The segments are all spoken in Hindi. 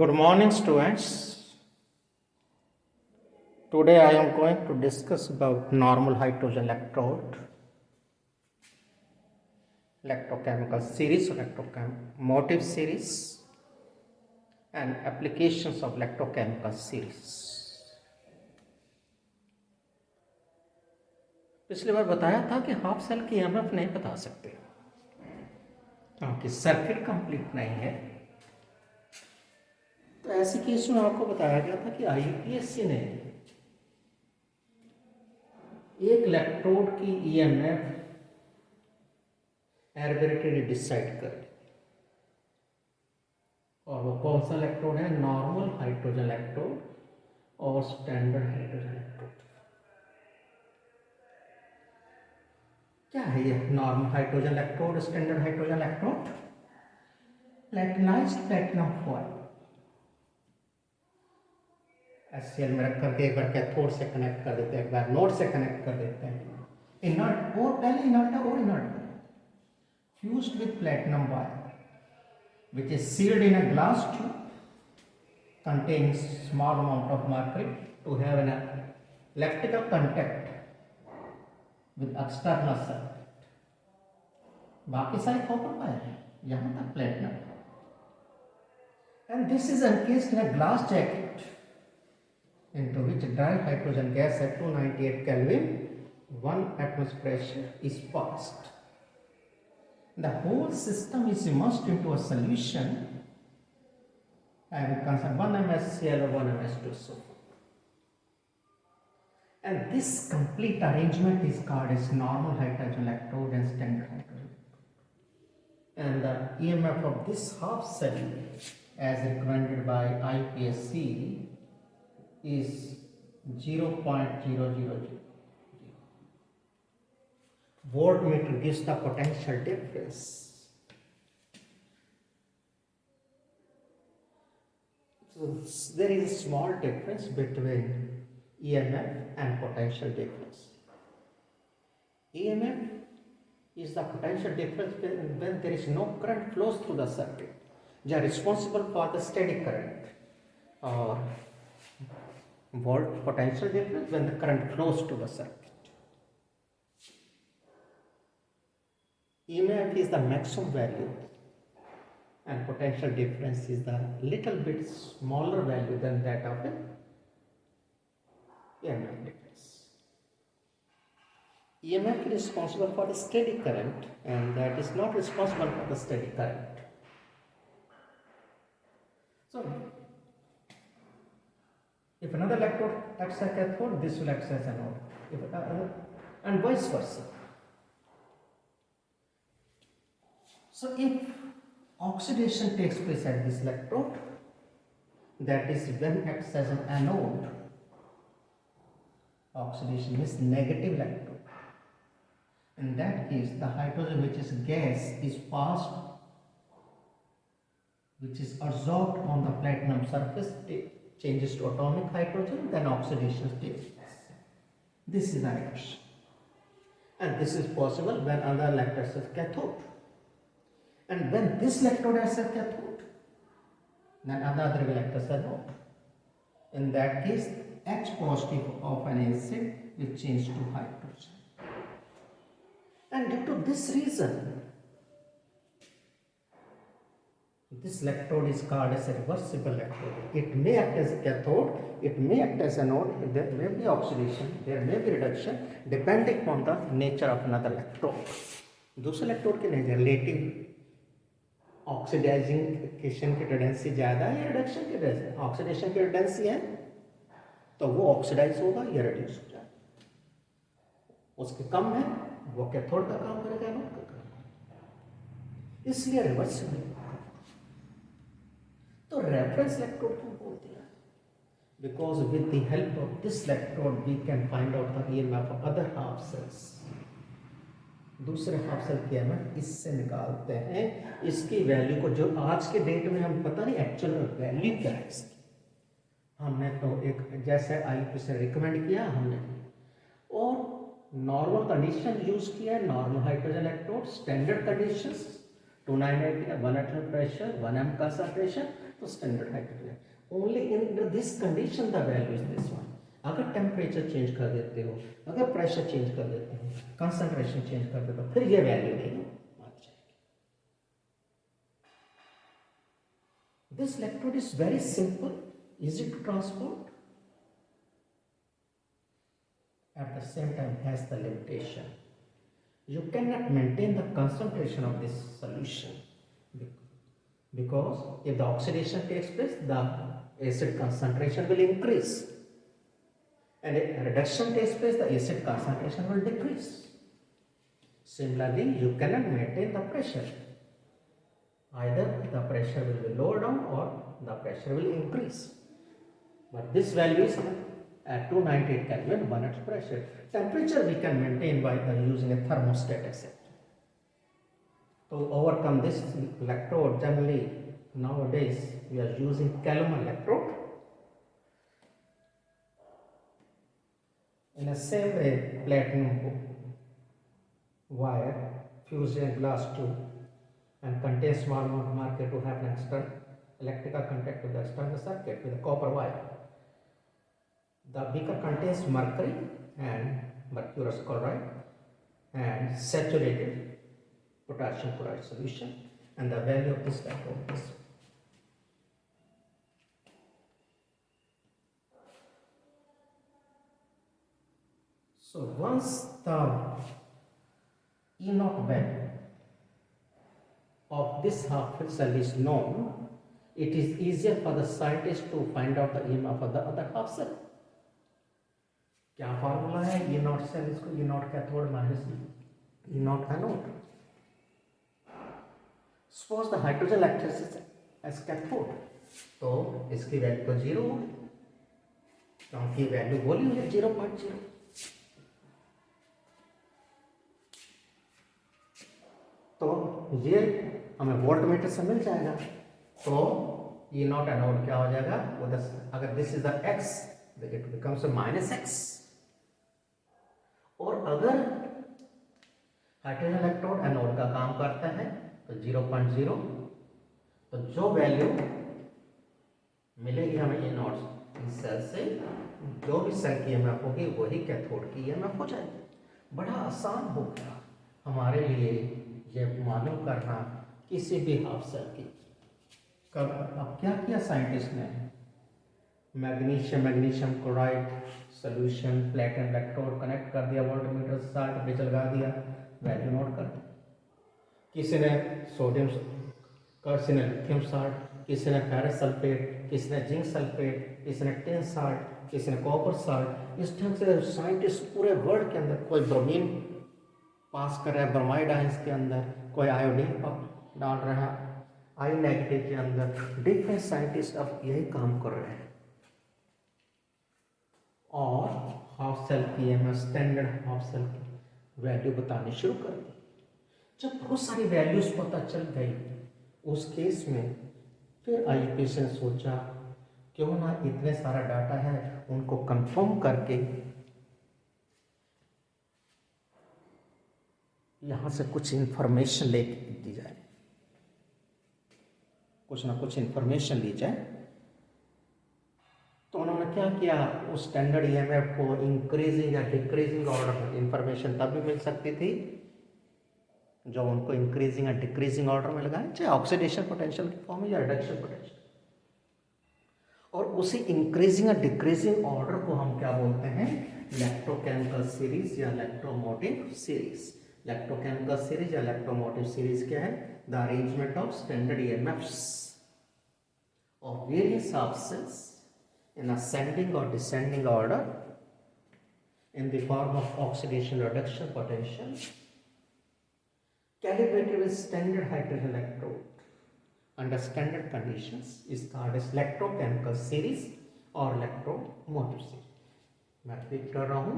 Good morning, students. Today I am going to discuss about normal hydrogen electrode, electrochemical series, motive series, and applications of electrochemical series. पिछली बार बताया था कि हाफ सेल की ईएमएफ नहीं बता सकते क्योंकि सर्किट कंप्लीट नहीं है। तो ऐसे केस में आपको बताया गया था कि आईयूपीएससी ने एक इलेक्ट्रोड की ईएमएफ एर्बिट्रेटली डिसाइड कर ली, और वो कौन सा इलेक्ट्रोड है? नॉर्मल हाइड्रोजन इलेक्ट्रोड और स्टैंडर्ड हाइड्रोजन इलेक्ट्रोड। क्या है ये normal hydrogen electrode, standard hydrogen electrode? Platinised platinum foil HCl में रख करके एक बार कैथोड से कनेक्ट कर देते हैं, एक बार नोड से कनेक्ट कर देते हैं। इनर्ट और पहले इनर्ट है और inert fused with platinum wire which is sealed in a glass tube containing small amount of mercury to have an electrical contact with external circuit. बाकी सारे कॉपर वायर है, यहाँ तक platinum. And this is encased in a glass jacket into which dry hydrogen gas at 298 Kelvin, 1 atmosphere pressure is passed. The whole system is immersed into a solution having constant 1 mSCl or 1 MS2 so forth. And this complete arrangement is called as normal hydrogen electrode and standard hydrogen electrode. And the EMF of this half cell as recommended by IPSC is 0.000. Voltmeter gives the potential difference. So there is a small difference between EMF and potential difference. EMF is the potential difference when there is no current flows through the circuit. They are responsible for the steady current. Or volt potential difference when the current flows to the circuit. EMF is the maximum value and potential difference is the little bit smaller value than that of an EMF difference. EMF is responsible for the steady current and that is not responsible for the steady current. So, if another electrode acts as a cathode, this will act as an anode, and vice versa. So, if oxidation takes place at this electrode, that is when acts as an anode, oxidation is negative electrode. In that case, the hydrogen which is gas is passed, which is absorbed on the platinum surface, changes to atomic hydrogen, then oxidation takes place. This is the reaction. And this is possible when another electrode acts as cathode. And when this electrode acts as cathode, then another will act as anode. In that case, H positive of an acid will change to hydrogen. And due to this reason, this electrode is called as a reversible electrode. It may act as a cathode, it may act as an anode, there may be oxidation, there may be reduction, depending upon the nature of another electrode. दूसरे इलेक्ट्रोड के रिलेटिव ऑक्सीडाइजेशन की टेंडेंसी ज़्यादा है या रिडक्शन की टेंडेंसी? ऑक्सीडेशन की टेंडेंसी है तो वो ऑक्सीडाइज होगा या रिड्यूस हो जाएगा। उसके कम है वो कैथोड का काम करेगा, एनोड का काम। इसलिए रिवर्सिबल। तो रेफरेंस इलेक्ट्रोड क्यों बोलते हैं? Because with the help of this electrode we can find out the EMF of other half cells. दूसरे हाफ सेल की ईएमएफ इससे निकालते हैं। इसकी वैल्यू को जो आज के डेट में हम पता नहीं एक्चुअल वैल्यू क्या है इसकी, हमने तो एक जैसे आईपी से रिकमेंड किया हमने, और नॉर्मल कंडीशन यूज किया है, normal hydrogen electrode, standard conditions 298 1 atom pressure, 1 m का सेपरेशन, तो standard hydrogen, only in this condition the value is this one. अगर टेम्परेचर चेंज कर देते हो, अगर प्रेशर चेंज कर देते हो, कंसंट्रेशन चेंज कर देते हो, फिर ये वैल्यू देगी। This electrode is very simple, easy to transport, at the same time has the limitation. You cannot maintain the concentration of this solution because if the oxidation takes place, the acid concentration will increase, and if reduction takes place, the acid concentration will decrease. Similarly, you cannot maintain the pressure. Either the pressure will be lower down or the pressure will increase. But this value is at 298 Kelvin, 1 atm pressure. Temperature we can maintain by using a thermostat etc. To overcome this electrode, generally nowadays we are using Calum electrode. In the same way, platinum wire fused in glass tube and contains small amount of mercury to have an external electrical contact with the external circuit with a copper wire. The beaker contains mercury and mercurous chloride and saturated potassium chloride solution, and the value of this electrode is so once the E0 value of this half cell is known, it is easier for the scientist to find out the EMF of the other half cell. क्या फार्मूला है? E0 सेल इसको E0 cathode minus E0 anode. Suppose the hydrogen electricity as cathode, तो इसकी वैल्यू तो 0 होगी क्योंकि वैल्यू बोली हुई है 0.0. तो ये हमें वोल्ट मीटर से मिल जाएगा. तो E0 एनोड क्या हो जाएगा? अगर this is the x, it becomes -x. और अगर हाइड्रोजन इलेक्ट्रोड एनोड का काम करता है तो 0.0, तो जो वैल्यू मिलेगी हमें E0 इस सेल से, जो भी सेल की EMF होगी वही कैथोड की EMF हो जाएगी. बड़ा आसान हो गया हमारे लिए ये मालूम करना किसी भी हाफ सेल की. अब क्या किया साइंटिस्ट ने? Magnesium chloride solution platinum electrode connect कर दिया, वोल्टमीटर से साल्ट ब्रिज लगा दिया, वैल्यू नोट कर दी. किसी ने सोडियम, किसी ने लिथियम साल्ट, किसी ने फेरस सल्फेट, किसी ने जिंक सल्फेट, किसी ने टिन साल्ट, किसी ने कॉपर साल्ट. इस ढंग से साइंटिस्ट पूरे वर्ल्ड के अंदर, कोई ब्रोमीन पास कर रहा है ब्रोमाइड आयंस के अंदर, कोई आयोडीन डाल रहा है आई नेगेटिव के अंदर. डिफरेंट साइंटिस्ट अब यही काम कर रहे हैं और हाफ सेल की EMF, स्टैंडर्ड हाफ सेल की वैल्यू बतानी शुरू कर दी. जब बहुत सारी वैल्यूज पता चल गई उस केस में फिर IUPAC ने सोचा क्यों ना इतने सारा डाटा है उनको कंफर्म करके यहाँ से कुछ इंफॉर्मेशन ले दी जाए, कुछ ना कुछ इंफॉर्मेशन ली जाए. तो उन्होंने क्या किया, उस स्टैंडर्ड EMF को इंक्रीजिंग या डिक्रीजिंग ऑर्डर में इंफॉर्मेशन तब भी मिल सकती थी जो उनको इंक्रीजिंग या डिक्रीजिंग ऑर्डर में लगाए, चाहे ऑक्सीडेशन पोटेंशियल की फॉर्म में या रिडक्शन पोटेंशियल. और उसी इंक्रीजिंग या डिक्रीजिंग ऑर्डर को हम क्या बोलते हैं? इलेक्ट्रोकेमिकल सीरीज या इलेक्ट्रोमोटिव सीरीज. इलेक्ट्रोकेमिकल सीरीज या इलेक्ट्रोमोटिव सीरीज क्या है? The arrangement of standard EMFs of various half cells in ascending or descending order in the form of oxidation reduction potential calibrated with standard hydrogen electrode under standard conditions is called as electrochemical series or electromotive series. मैं रिपीट कर रहा हूँ.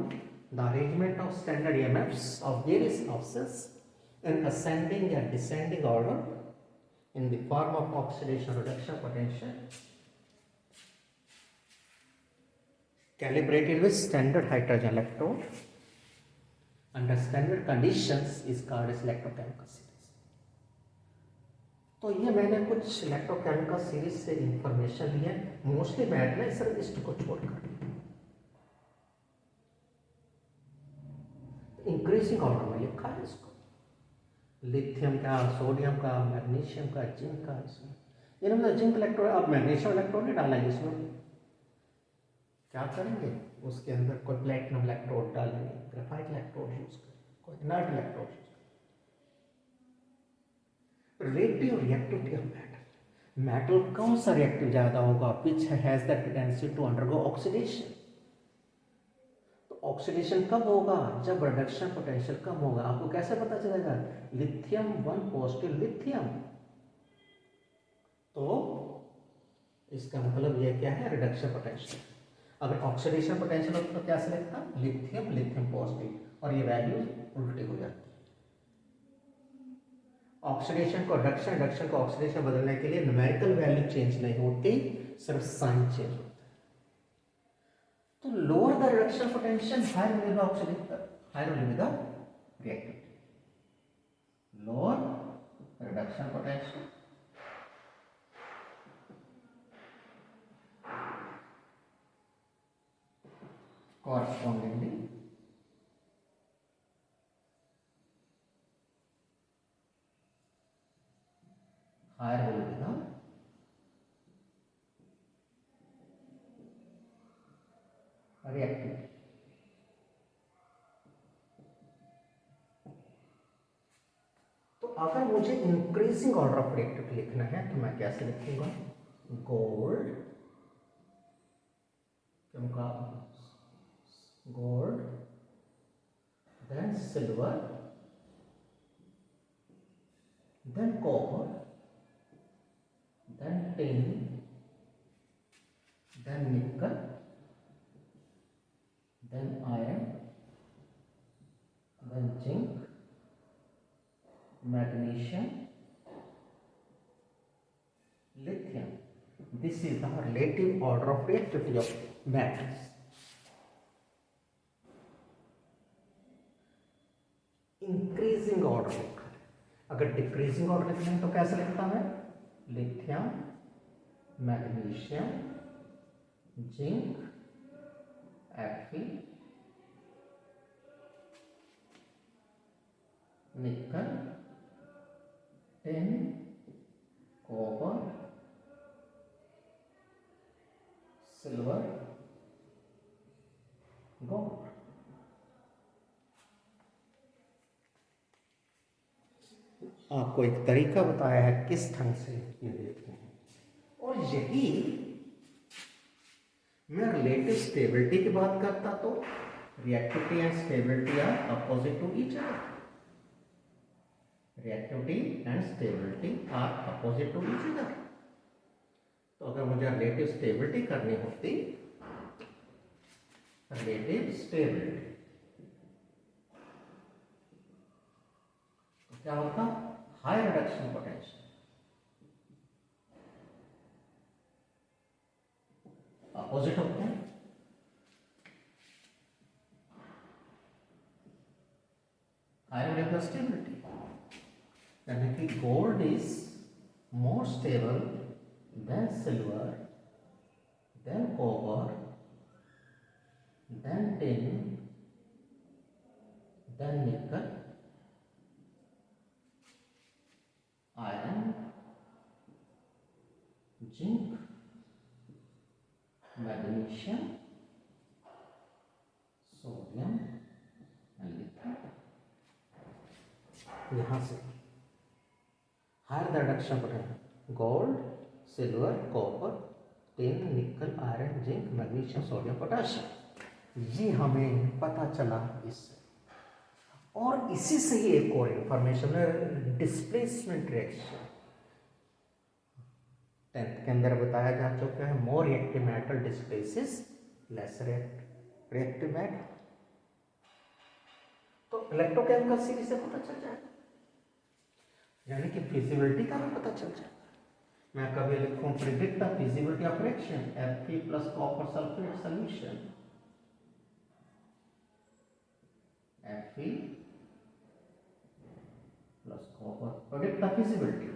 The arrangement of standard EMFs of various half cells in ascending and descending order in the form of oxidation reduction potential calibrated with standard hydrogen electrode under standard conditions is called as electrochemical series. तो ये मैंने कुछ इलेक्ट्रोकेमिकल सीरीज से इंफॉर्मेशन ली है, मोस्टली मैंने सिर्फ इस्ट को छोड़कर। इंक्रीजिंग ऑर्डर में लिखा है इसको, लिथियम का, सोडियम का, मैग्नीशियम का, जिंक का, इसमें यानी मतलब जिंक इलेक्ट्रोड, अब मैग्नीशियम इलेक्ट्रोड नहीं डालेंगे इसमें, क्या करेंगे उसके अंदर कोई प्लेटिनम इलेक्ट्रोड डालेंगे, ग्रेफाइट इलेक्ट्रोड यूज करेंगे, कोई इनर्ट इलेक्ट्रोड यूज करेंगे। Relative reactivity of metal, metal कौन सा रिएक्टिव ज्यादा होगा, which has the tendency to undergo oxidation. तो ऑक्सीडेशन कब होगा, जब रिडक्शन पोटेंशियल कम होगा। आपको कैसे पता चलेगा, लिथियम 1 पॉजिटिव लिथियम, तो इसका मतलब ये क्या है, रिडक्शन पोटेंशियल। अगर ऑक्सीडेशन पोटेंशियल होता तो क्या से लिखता, लिथियम लिथियम पॉजिटिव, और ये वैल्यू उल्टी हो जाती है। ऑक्सीडेशन को रिडक्शन, रिडक्शन को ऑक्सीडेशन बदलने के लिए न्यूमेरिकल वैल्यू चेंज नहीं होती, सिर्फ साइन चेंज होता है। तो lower the reduction potential, higher will be the oxidation, higher will be the reactivity. Lower reduction potential, correspondingly higher will be the reactivity. तो अगर मुझे इंक्रीजिंग ऑर्डर ऑफ रिएक्टिविटी लिखना है तो मैं कैसे लिखूंगा, गोल्ड, क्योंकि gold, then silver, then copper, then tin, then nickel, then iron, then zinc, magnesium, lithium. This is the relative order of reactivity of metals. Increasing order लिखा है, अगर डिक्रीजिंग ऑर्डर लिखना है तो कैसे लिखता है, लिथियम, मैग्नीशियम, जिंक, Fe, निकल, टिन, कॉपर, सिल्वर, गोल्ड। आपको एक तरीका बताया है किस ढंग से ये देखते हैं, और यही मैं रिलेटिव स्टेबिलिटी की बात करता तो reactivity and stability are opposite to each other, reactivity and stability are opposite to each other. तो अगर मुझे रिलेटिव स्टेबिलिटी करनी होती, रिलेटिव स्टेबिलिटी तो क्या होता, हाई रिडक्शन पोटेंशियल, अपोजिट होते हैं, हाई मोलिकुलर स्टेबिलिटी, यानी कि gold is more stable than silver, than copper, than tin, than nickel, iron, zinc, magnesium, sodium and lithium. यहां से higher the reduction potential, gold, silver, copper, tin, nickel, iron, zinc, magnesium, sodium, potassium, ये हमें पता चला इससे। और इसी से ही एक और इंफॉर्मेशन है, डिस्प्लेसमेंट रिएक्शन 10th के अंदर बताया जा चुका है, मोर reactive metal displaces less reactive metal. तो इलेक्ट्रोकेमिकल सीरीज से पता चल जाएगा, यानी कि फिजिबिलिटी का भी पता चल जाएगा। मैं कभी लिखूं predict the feasibility of reaction Fe plus copper sulphate solution, Fe plus copper, predict the feasibility.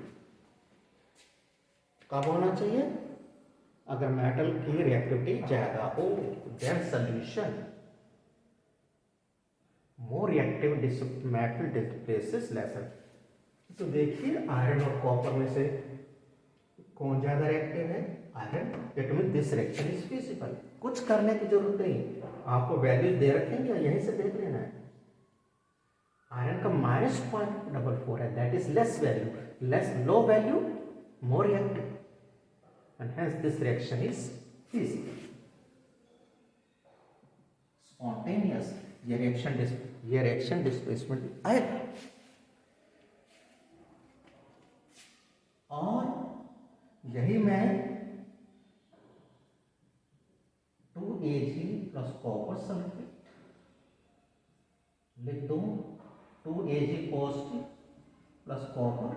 कब होना चाहिए? अगर मेटल की रिएक्टिविटी ज़्यादा हो, then solution more reactive metal displaces lesser. तो देखिए आयरन और कॉपर में से कौन ज़्यादा रिएक्टिव है? Iron. It mean this reaction is feasible. कुछ करने की जरूरत नहीं, आपको वैल्यूज दे रखेंगे, यहीं से देख लेना है। आयरन का -0.44 है, that is less value, less low value, more reactive, and hence this reaction is feasible. Spontaneous, ये reaction displacement आएगा। और यही मैं 2Ag प्लस कॉपर सल्फेट लिख दूं, 2Ag पॉजिटिव प्लस कॉपर,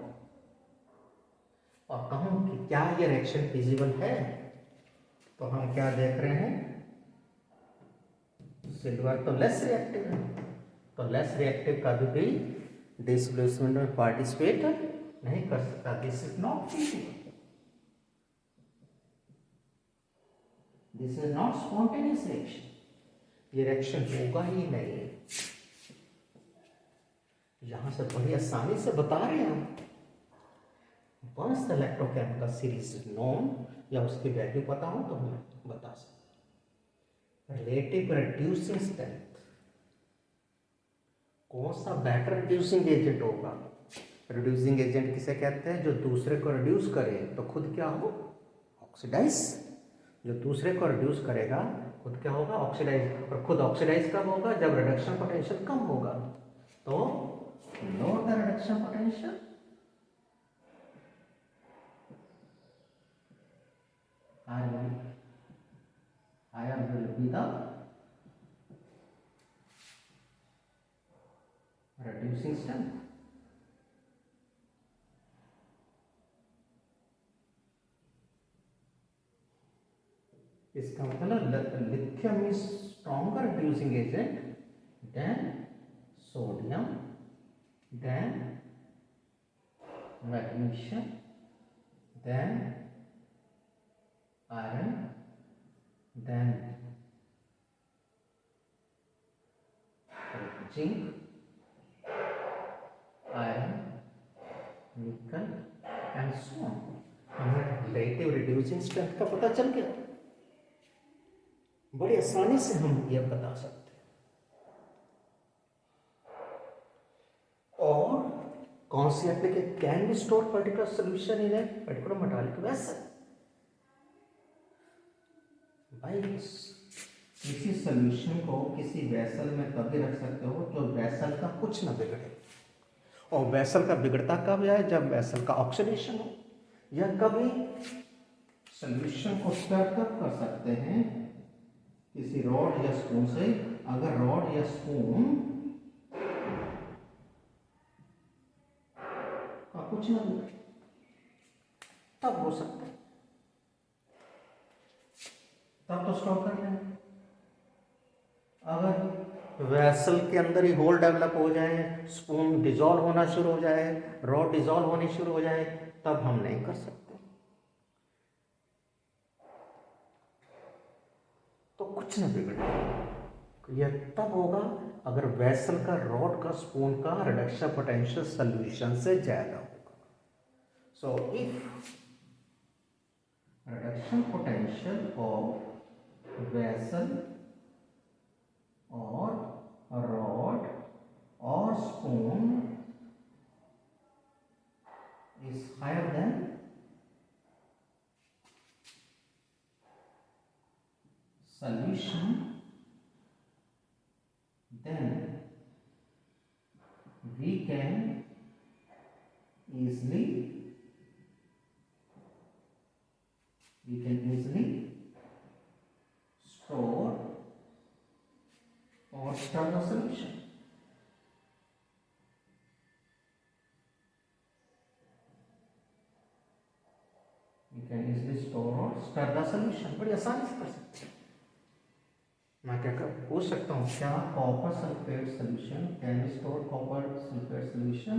और कहूं कि क्या ये रिएक्शन फिजिबल है, तो हम क्या देख रहे हैं? सिल्वर तो लेस रिएक्टिव है, तो लेस रिएक्टिव कभी भी डिस्प्लेसमेंट में पार्टिसिपेट नहीं कर सकता। This is not feasible, this is not spontaneous reaction, ये रिएक्शन होगा ही नहीं। यहां से बड़ी आसानी से बता रहे हैं हम। Once the electrochemical series is known, या उसकी वैल्यू पता हो तो हम बता सकते। रिलेटिव रिड्यूसिंग स्ट्रेंथ, कौन सा बेटर रिड्यूसिंग एजेंट होगा? रिड्यूसिंग एजेंट किसे कहते हैं? जो दूसरे को रिड्यूस करे तो खुद क्या हो? ऑक्सीडाइज। जो दूसरे को रिड्यूस करेगा खुद क्या होगा? ऑक्सीडाइज। और खुद ऑक्सीडाइज कब होगा? जब रिडक्शन पोटेंशियल कम होगा। तो lower the reduction potential, higher will be the reducing strength. इसका मतलब lithium is stronger reducing agent than sodium, than magnesium, than iron, then zinc, iron, nickel and so on। हमें रिलेटिव रिड्यूसिंग स्ट्रेंथ का पता चल गया, बड़ी आसानी से हम ये बता सकते हैं। और कौन सी application can be store particular solution in a particular metallic vessel? भाई किसी सोल्यूशन को किसी वेसल में तभी रख सकते हो जो वेसल का कुछ ना बिगड़े। और वेसल का बिगड़ता कब है? जब वेसल का ऑक्सीडेशन हो। या कभी सोल्यूशन को स्टर तक कर सकते हैं किसी रॉड या स्पून से, अगर रॉड या स्पून का कुछ ना बिगड़े तब हो सकता है, तब तो स्टॉप कर लेंगे। अगर वेसल के अंदर ही होल डेवलप हो जाए, स्पून डिजॉल्व होना शुरू हो जाए, रॉड डिजॉल्व होनी शुरू हो जाए, तब हम नहीं कर सकते। तो कुछ न बिगड़े। यह तब होगा अगर वेसल का, रॉड का, स्पून का रिडक्शन पोटेंशियल सॉल्यूशन से ज्यादा होगा। So if reduction potential of vessel or rod or spoon is higher than solution, then we can easily store or stir the solution. We can easily store or stir the solution. बड़ी आसानी से कर सकते हैं। मैं क्या पूछ सकता हूँ, क्या copper sulphate solution can store copper sulphate solution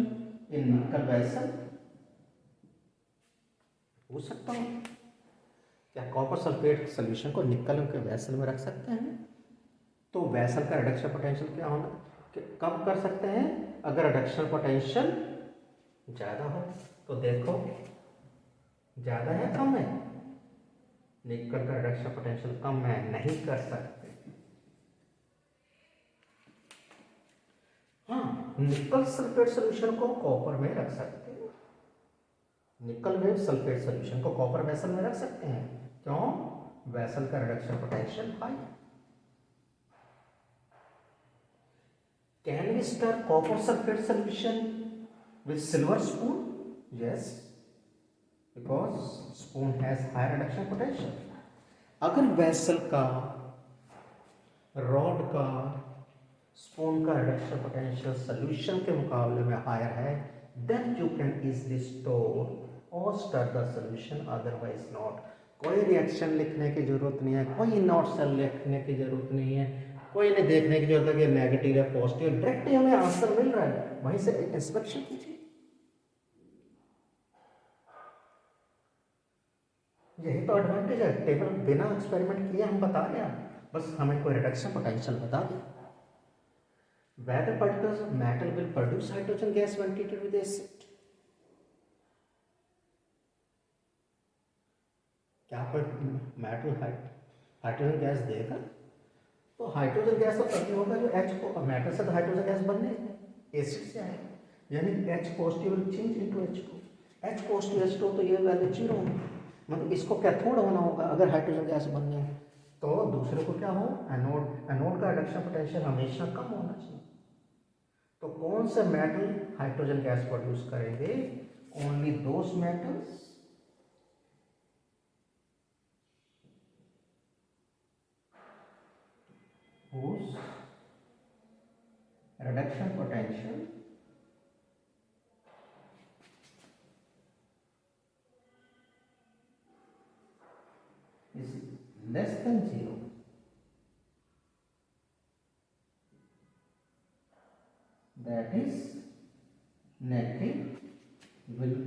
in निकल वेसल? पूछ सकता हूँ, क्या कॉपर सल्फेट सोल्यूशन को निकल के वैसल में रख सकते हैं? तो वैसल का रिडक्शन पोटेंशियल क्या होना, कब कर सकते हैं? अगर रिडक्शन पोटेंशियल ज़्यादा हो। तो देखो ज़्यादा है कम है? निकल का रिडक्शन पोटेंशियल कम है, नहीं कर सकते। हाँ, निकल सल्फेट सोल्यूशन को कॉपर में रख सकते हैं। निकल में सल्फेट सोल्यूशन को कॉपर वेसल में रख सकते हैं। क्यों? वेसल का reduction potential high. Can we stir copper sulphate solution with silver spoon? Yes, because spoon has high reduction potential. अगर वेसल का, रॉड का, स्पून का रिडक्शन पोटेंशियल सोल्यूशन के मुकाबले में हायर है, then you can easily store और stir the solution, otherwise not. कोई रिएक्शन लिखने की जरूरत नहीं है, कोई नोट सेल लिखने की जरूरत नहीं है, कोई नहीं देखने की जरूरत है कि नेगेटिव या पॉजिटिव, डायरेक्ट हमें आंसर मिल रहा है, वहीं से इंस्पेक्शन कीजिए। यही तो एडवांटेज है, टेबल बिना एक्सपेरिमेंट किए हम बता रहे हैं, बस हमें कोई रिडक्शन पोटेंशियल बता दें। Whether particles of metal will produce hydrogen gas when treated with acid? क्या पर मेटल हाइड्रोजन गैस देगा? तो हाइड्रोजन गैस तो तभी होगा जो H को, मेटल से तो हाइड्रोजन गैस बनने एसिड से आएगा, यानी H positive will change into H2। H positive H2 तो ये वैल्यू 0 होगी, मतलब इसको कैथोड होना होगा अगर हाइड्रोजन गैस बनने है। तो दूसरे को क्या हो, एनोड। एनोड का रिडक्शन पोटेंशियल हमेशा कम होना चाहिए। तो कौन से मेटल हाइड्रोजन गैस प्रोड्यूस करेंगे? Only those metals whose reduction potential is less than 0, that is negative, will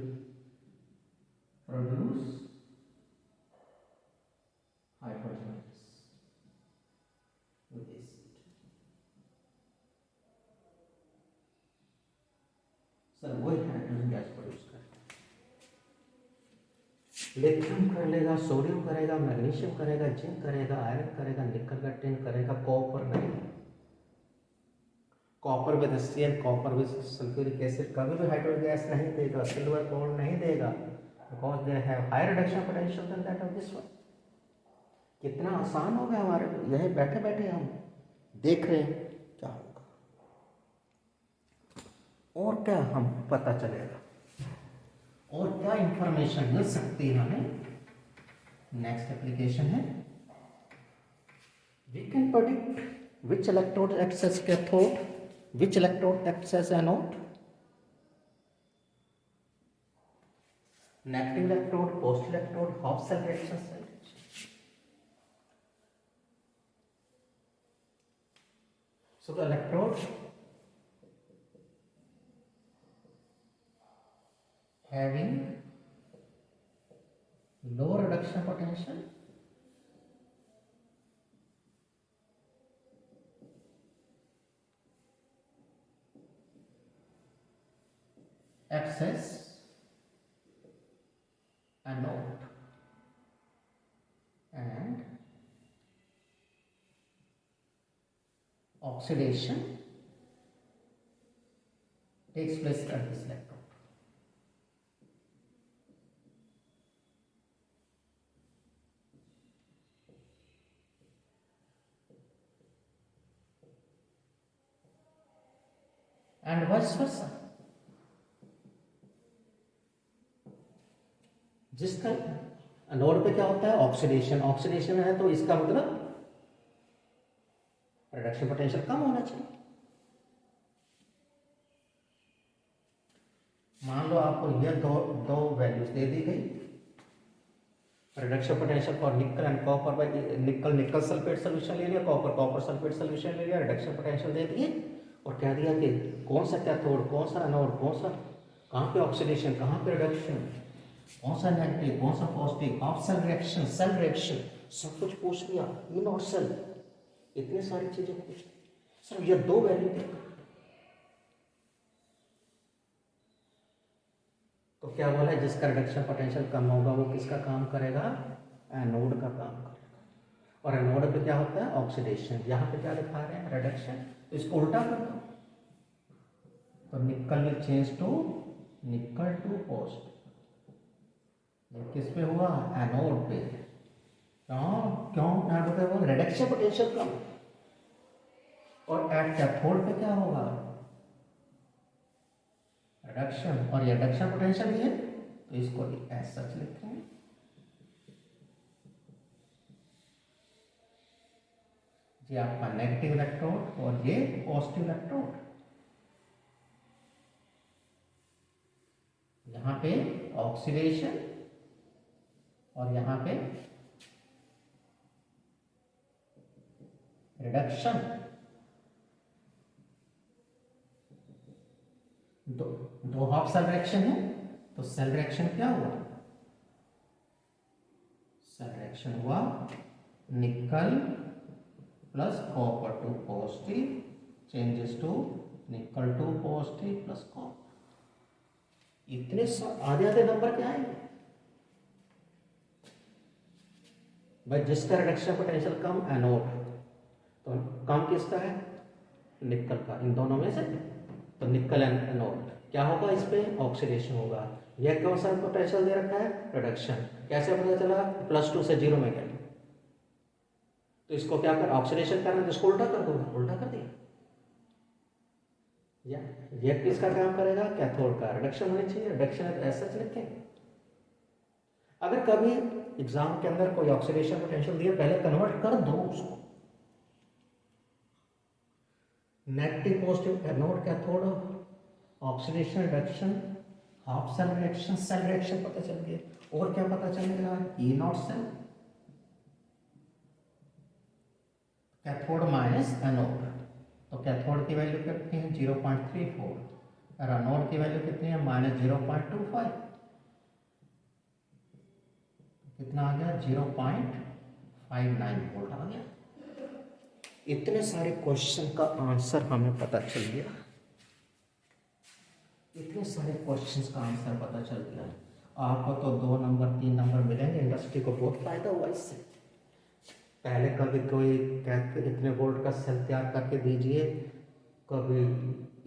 produce hydrogen gas with acid. Sir वही हाइड्रोजन गैस प्रोड्यूस करेगा, लिथियम कर लेगा, सोडियम करेगा, मैग्नीशियम करेगा, जिंक करेगा, आयरन करेगा, निकल का टिन करेगा, कॉपर नहीं। Copper with HCl, copper with sulphuric acid कभी भी हाइड्रोजन गैस नहीं देगा, सिल्वर गोल्ड नहीं देगा, because they have high reduction potential than that of this one. कितना आसान हो गया हमारे लिए, यही बैठे बैठे हम देख रहे हैं क्या होगा, और क्या हम पता चलेगा, और क्या इंफॉर्मेशन मिल सकती है हमें। नेक्स्ट एप्लीकेशन है, we can predict which electrode acts as cathode, which electrode acts as anode. Negative electrode, positive electrode, half cell reaction. So the electrode having low reduction potential acts as anode and oxidation takes place at this electrode. And vice versa. जिसका एनोड पे क्या होता है? ऑक्सीडेशन। ऑक्सीडेशन है तो इसका मतलब रिडक्शन पोटेंशियल कम होना चाहिए। मान लो आपको ये दो वैल्यूज दे दी गई, reduction potential for nickel and copper by nickel sulphate solution ले लिया, कॉपर सल्फेट सोल्यूशन ले लिया, रिडक्शन पोटेंशियल दे दिए और कह दिया कि कौन सा कैथोड, कौन सा एनोड, कौन सा, कहाँ पे ऑक्सीडेशन, कहाँ पे रिडक्शन। कौन सा नेगेटिव, कौन सा positive, half cell reaction, cell reaction, सब कुछ पूछ लिया, इन और सेल, इतनी सारी चीजें पूछ ली। सर ये दो वैल्यू थे, तो क्या बोला है, जिसका रिडक्शन पोटेंशियल कम होगा वो किसका काम करेगा, एनोड का काम करेगा। और एनोड पे क्या होता है, ऑक्सीडेशन। यहाँ पे क्या लिखा रहे हैं, रिडक्शन, तो इसको उल्टा कर दो, तो निकल will change to nickel two positive. किस पे हुआ, एनोड पे। क्यों क्यों एनोड पे हुआ, रिडक्शन पोटेंशियल कम। और एट कैथोड पे क्या होगा, रिडक्शन, और ये रिडक्शन पोटेंशियल ही है, तो इसको एज सच लिखेंगे। ये आपका नेगेटिव इलेक्ट्रोड और ये पॉजिटिव इलेक्ट्रोड। यहाँ पे ऑक्सीडेशन और यहाँ पे रिडक्शन। दो हाफ सेल रिएक्शन है, तो सेल रिएक्शन क्या हुआ, सेल रिएक्शन हुआ nickel plus copper two positive changes to nickel two positive plus copper. इतने आधे आधे नंबर क्या आएंगे भाई, जिसका रिडक्शन पोटेंशियल कम एनोड, तो कम किसका है, निकल का, इन दोनों में से, तो निकल एनोड क्या होगा, इस पे ऑक्सीडेशन होगा। यह कौन सा पोटेंशियल दे रखा है, रिडक्शन। कैसे पता चला, +2 से 0 में गया, तो इसको क्या कर, ऑक्सीडेशन करना, तो इसको उल्टा कर दो, उल्टा कर दिया। यह किसका काम करेगा, कैथोड का, रिडक्शन होनी चाहिए, रिडक्शन ऐसा लिखेंगे। अगर कभी एग्जाम के अंदर कोई ऑक्सीडेशन पोटेंशियल दिया, पहले कन्वर्ट कर दो उसको, negative positive, anode cathode, oxidation reduction, half cell reaction, cell reaction पता चल गया। और क्या पता चलेगा, E naught cell, cathode minus anode, तो कैथोड की वैल्यू कितनी है, 0.34, और एनोड की वैल्यू कितनी है, -0.25, कितना आ गया, 0.59 वोल्ट आ गया। इतने सारे क्वेश्चन का आंसर हमें पता चल गया, इतने सारे क्वेश्चंस का आंसर पता चल गया। आपको तो 2 नंबर 3 नंबर मिलेंगे, इंडस्ट्री को बहुत फायदा हुआ इससे। पहले कभी कोई कहते इतने वोल्ट का सेल तैयार करके दीजिए, कभी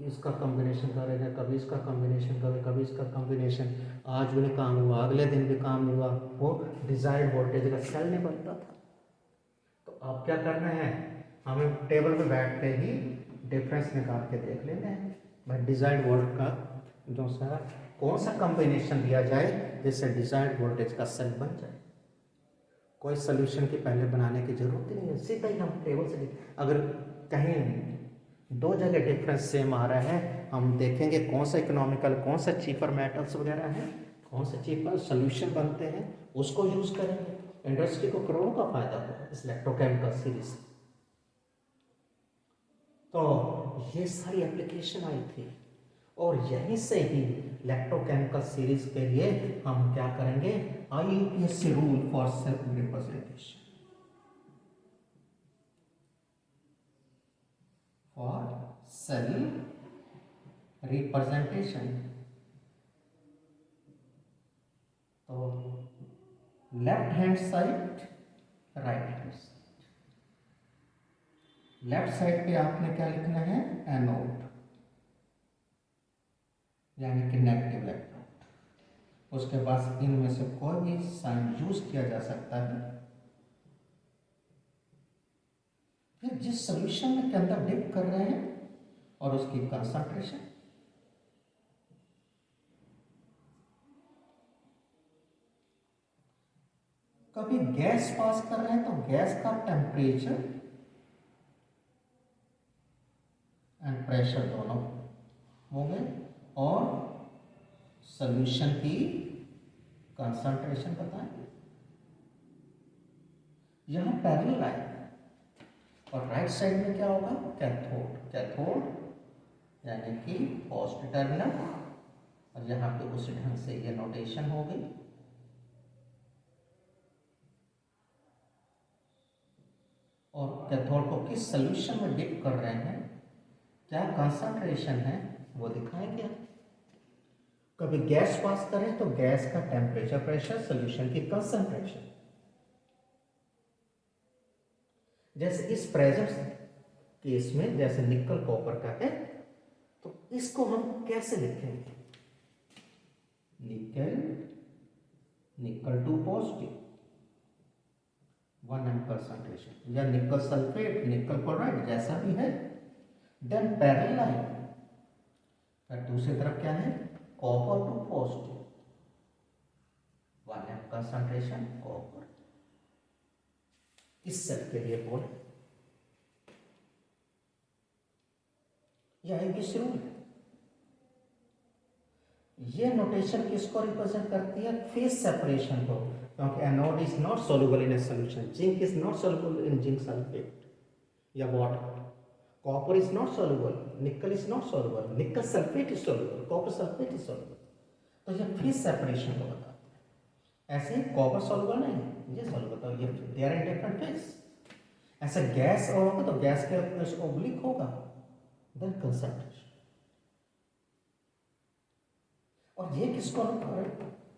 इसका कॉम्बिनेशन करेंगे, कभी इसका कॉम्बिनेशन करें, कभी इसका कॉम्बिनेशन, आज भी नहीं काम हुआ, अगले दिन भी काम नहीं हुआ, वो डिजायर्ड वोल्टेज का सेल नहीं बनता था। तो अब क्या करना है, हमें टेबल पे बैठ के ही डिफरेंस निकाल के देख लेना है भाई, डिजायर्ड वोल्ट का जो सा कौन सा कॉम्बिनेशन दिया जाए जिससे डिजायर्ड वोल्टेज का सेल बन जाए। कोई सोल्यूशन की पहले बनाने की जरूरत ही नहीं है, सीधा ही हम टेबल से, अगर कहीं 2 जगह डिफरेंस सेम आ रहा है, हम देखेंगे कौन सा इकोनॉमिकल, कौन सा चीपर मेटल्स वगैरह हैं, कौन से चीपर सोल्यूशन बनते हैं, उसको यूज करेंगे। इंडस्ट्री को करोड़ों का फायदा होगा इस इलेक्ट्रोकेमिकल सीरीज। तो ये सारी एप्लीकेशन आई थी, और यहीं से ही इलेक्ट्रोकेमिकल सीरीज के लिए हम क्या करेंगे, IUPAC rule for cell representation, for cell representation. तो left hand side, right hand side. Left side पे आपने क्या लिखना है, एनोड, यानी कि नेगेटिव इलेक्ट्रोड। उसके बाद इनमें से कोई भी साइन यूज किया जा सकता है। फिर जिस सॉल्यूशन में के अंदर डिप कर रहे हैं और उसकी कंसंट्रेशन, कभी गैस पास कर रहे हैं तो गैस का टेम्परेचर एंड प्रेशर दोनों हो गए, और सॉल्यूशन की कंसंट्रेशन बताएं। यहां पैरेलल लाइन, और राइट साइड में क्या होगा, कैथोड, कैथोड यानी कि पॉजिटिव टर्मिनल, और यहाँ पे उसी ढंग से ये नोटेशन हो गई। और कैथोड को किस सोल्यूशन में डिप कर रहे हैं, क्या कंसंट्रेशन है वो दिखाएंगे। कभी गैस पास करें तो गैस का टेम्परेचर, प्रेशर, सोल्यूशन की कंसंट्रेशन। जैसे इस प्रेजेंट केस में जैसे निकल कॉपर का है, तो इसको हम कैसे लिखेंगे, निकल 2 पॉजिटिव 1 m कंसंट्रेशन, या निकल सल्फेट, निकल क्लोराइड, जैसा भी है। देन पैरेलल लाइन, फिर दूसरी तरफ क्या है, copper 2 positive 1 m concentration copper. इस सेल के लिए बोले यह एक रूल है। ये नोटेशन किसको रिप्रेजेंट करती है, फेज सेपरेशन को, क्योंकि anode is not soluble in a solution, zinc is not soluble in zinc sulphate या water, copper is not soluble, nickel is not soluble, nickel sulphate is soluble, copper sulphate is soluble. तो ये फेज सेपरेशन को बताता है। ऐसे कॉपर सॉल्युबल नहीं, ये सॉल्युबल, तो ये they are in different phase. ऐसा गैस और होगा तो गैस के ओब्लिक होगा, देन कंसंट्रेशन। और ये किसको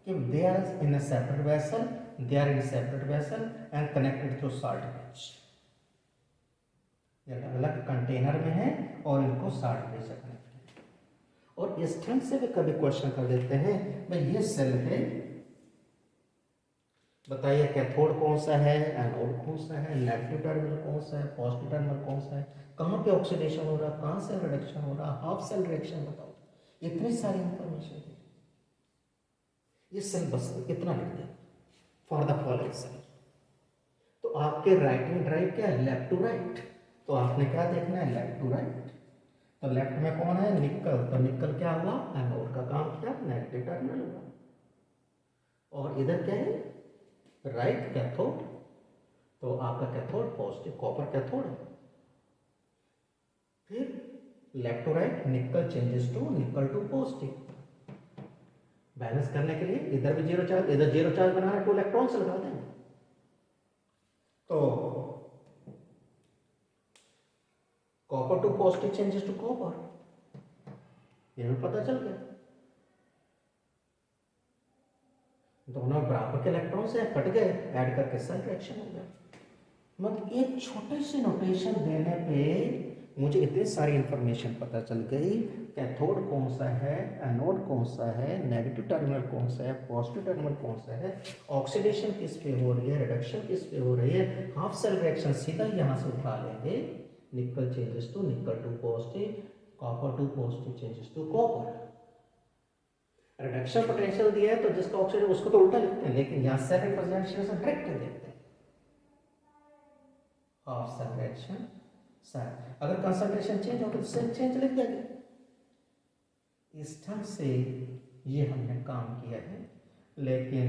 कि they are in a separate vessel, they are in separate vessel and connected through salt bridge. ये अलग कंटेनर में है और इनको सॉल्ट ब्रिज से कनेक्ट है। और इस ढंग से भी कभी क्वेश्चन कर देते हैं, भाई ये सेल है, बताइए कैथोड कौन सा है, एनोड कौन सा है, नेगेटिव टर्मिनल कौन सा है, पॉजिटिव टर्मिनल कौन सा है, कहाँ पे ऑक्सीडेशन हो रहा है, कहाँ से रिडक्शन हो रहा है, हाफ सेल रिएक्शन बताओ। इतनी सारी इंफॉर्मेशन है। ये सेल बस इतना लिख दें फॉर द फॉलोइंग सेल। तो आपके राइटिंग ड्राइव क्या है, लेफ्ट टू राइट, तो आपने क्या देखना है, लेफ्ट टू राइट। तो लेफ्ट में कौन है, निकल, तो निकल क्या हुआ, एनोड का काम किया, नेगेटिव टर्मिनल हुआ। और इधर क्या है, राइट कैथोड, तो आपका कैथोड पॉजिटिव, कॉपर कैथोड है। फिर लेफ्ट टू राइट, निकल changes to nickel two positive. Balance करने के लिए इधर भी 0 चार्ज, इधर 0 चार्ज बनाना है, 2 इलेक्ट्रॉन्स लगा दें। तो copper two positive changes to copper, ये भी पता चल गया। दोनों बराबर के इलेक्ट्रॉन्स हैं, कट गए, ऐड करके सेल रिएक्शन हो गया। मतलब एक छोटे से नोटेशन देने पे मुझे इतनी सारी इंफॉर्मेशन पता चल गई, कैथोड कौन सा है, एनोड कौन सा है, नेगेटिव टर्मिनल कौन सा है, पॉजिटिव टर्मिनल कौन सा है, ऑक्सीडेशन किस पे हो रही है, रिडक्शन किस पे हो रही है, हाफ सेल रिएक्शन सीधा यहाँ से उठा लेंगे, nickel changes to nickel two positive, copper two positive changes to copper. Reduction potential दिया है तो जिसका ऑक्सीडेशन उसको तो उल्टा लिखते हैं, लेकिन यहाँ सेल रिप्रेजेंटेशन डायरेक्ट देते हैं, हाफ सेल रिएक्शन साइड। अगर कंसंट्रेशन चेंज हो तो सेल चेंज लिख देंगे। इस ढंग से ये हमने काम किया है, लेकिन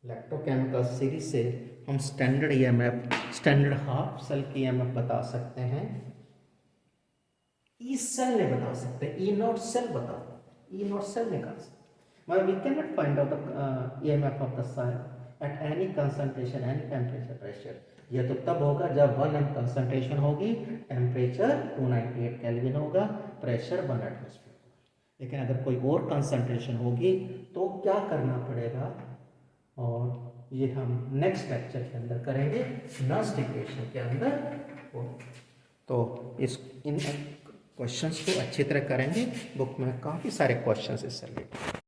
इलेक्ट्रोकेमिकल सीरीज से हम standard EMF, standard half cell की ईएमएफ बता सकते हैं, ई सेल नहीं बता सकते, ई नॉट सेल बता, ई नॉट सेल निकाल सकते। मतलब we can not find out the EMF of the cell at any concentration, any temperature, pressure. यह तो तब होगा जब 1 m कंसंट्रेशन होगी, टेम्परेचर 298 केल्विन होगा, प्रेशर 1 एटमॉस्फेयर। लेकिन अगर कोई और कंसंट्रेशन होगी तो क्या करना पड़ेगा, और ये हम नेक्स्ट लेक्चर के अंदर करेंगे, नस्ट इक्वेशन के अंदर। तो इन क्वेश्चंस को अच्छी तरह करेंगे, बुक में काफ़ी सारे क्वेश्चंस इससे रिलेटेड।